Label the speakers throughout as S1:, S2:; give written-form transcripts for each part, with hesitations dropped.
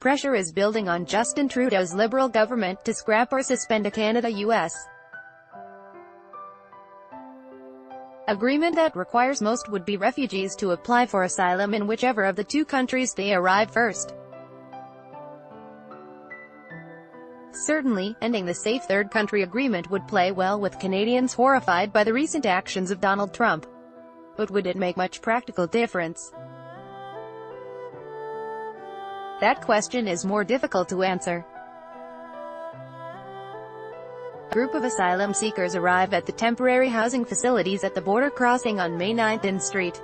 S1: pressure is building on Justin Trudeau's Liberal government to scrap or suspend a Canada-US agreement that requires most would-be refugees to apply for asylum in whichever of the two countries they arrive first. Certainly, ending the safe third country agreement would play well with Canadians horrified by the recent actions of Donald Trump. But would it make much practical difference? That question is more difficult to answer. A group of asylum seekers arrive at the temporary housing facilities at the border crossing on May 9th in St.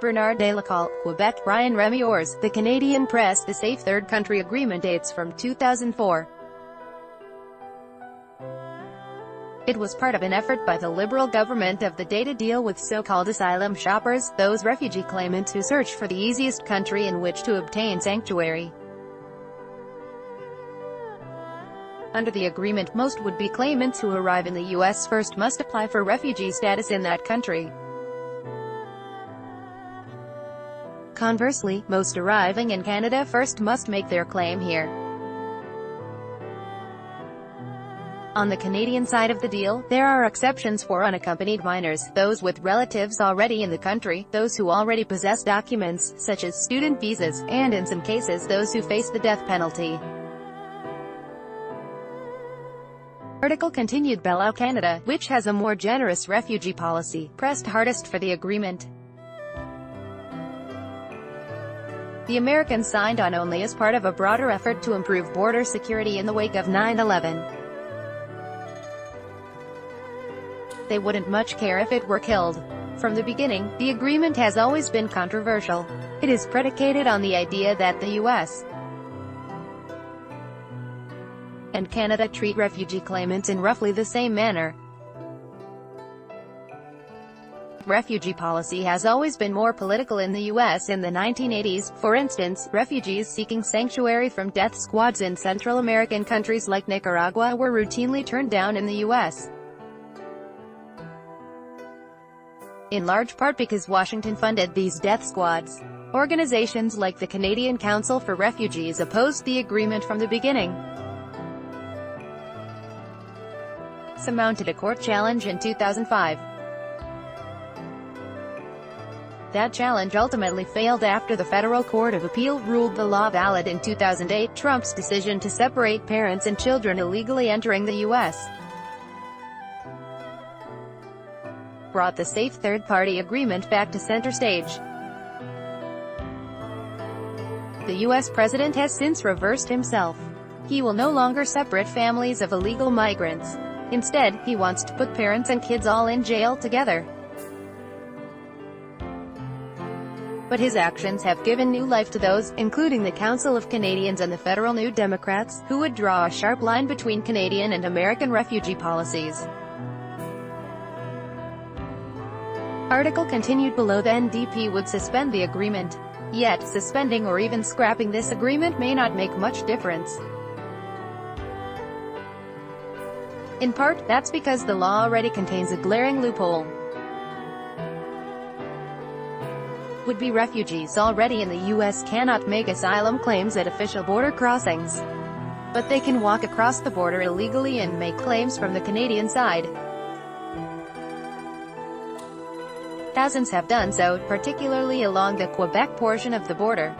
S1: Bernard de la Colle, Quebec. Ryan Remiors, The Canadian Press. The Safe Third Country Agreement dates from 2004. It was part of an effort by the Liberal government of the day to deal with so-called asylum shoppers, those refugee claimants who search for the easiest country in which to obtain sanctuary. Under the agreement, most would-be claimants who arrive in the U.S. first must apply for refugee status in that country. Conversely, most arriving in Canada first must make their claim here. On the Canadian side of the deal, there are exceptions for unaccompanied minors, those with relatives already in the country, those who already possess documents, such as student visas, and in some cases those who face the death penalty. Article continued. Below Canada, which has a more generous refugee policy, pressed hardest for the agreement. The Americans signed on only as part of a broader effort to improve border security in the wake of 9/11. They wouldn't much care if it were killed. From the beginning, the agreement has always been controversial. It is predicated on the idea that the U.S. and Canada treat refugee claimants in roughly the same manner. Refugee policy has always been more political in the U.S. In the 1980s, for instance, refugees seeking sanctuary from death squads in Central American countries like Nicaragua were routinely turned down in the U.S. in large part because Washington funded these death squads. Organizations like the Canadian Council for Refugees opposed the agreement from the beginning. Some mounted a court challenge in 2005. That challenge ultimately failed after the Federal Court of Appeal ruled the law valid in 2008. Trump's decision to separate parents and children illegally entering the U.S. brought the safe third-party agreement back to center stage. The U.S. president has since reversed himself. He will no longer separate families of illegal migrants. Instead, he wants to put parents and kids all in jail together. But his actions have given new life to those, including the Council of Canadians and the Federal New Democrats, who would draw a sharp line between Canadian and American refugee policies. Article continued. Below, the NDP would suspend the agreement. Yet, suspending or even scrapping this agreement may not make much difference. In part, that's because the law already contains a glaring loophole. Would-be refugees already in the U.S. cannot make asylum claims at official border crossings. But they can walk across the border illegally and make claims from the Canadian side. Thousands have done so, particularly along the Quebec portion of the border.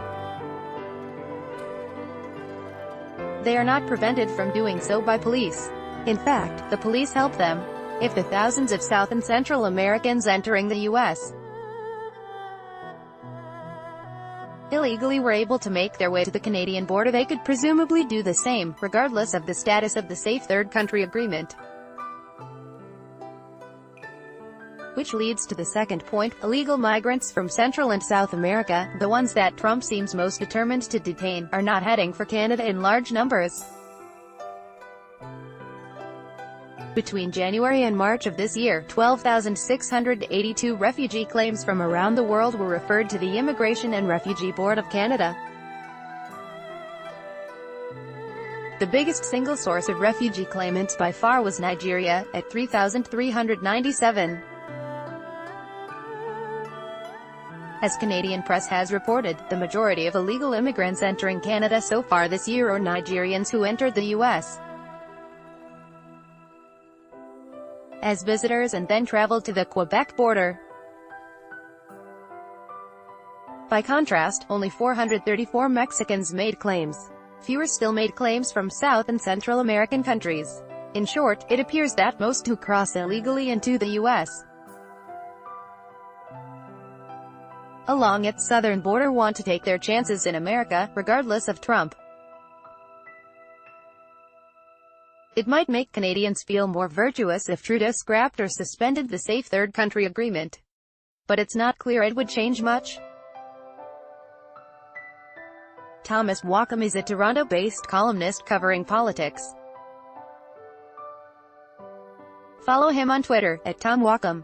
S1: They are not prevented from doing so by police. In fact, the police help them. If the thousands of South and Central Americans entering the U.S. illegally were able to make their way to the Canadian border, they could presumably do the same, regardless of the status of the Safe Third Country Agreement. Which leads to the second point: illegal migrants from Central and South America, the ones that Trump seems most determined to detain, are not heading for Canada in large numbers. Between January and March of this year, 12,682 refugee claims from around the world were referred to the Immigration and Refugee Board of Canada. The biggest single source of refugee claimants by far was Nigeria, at 3,397. As Canadian press has reported, the majority of illegal immigrants entering Canada so far this year are Nigerians who entered the U.S. as visitors and then traveled to the Quebec border. By contrast, only 434 Mexicans made claims. Fewer still made claims from South and Central American countries. In short, it appears that most who cross illegally into the U.S. along its southern border want to take their chances in America, regardless of Trump. It might make Canadians feel more virtuous if Trudeau scrapped or suspended the Safe Third Country Agreement. But it's not clear it would change much. Thomas Walkom is a Toronto-based columnist covering politics. Follow him on Twitter, @TomWalkom.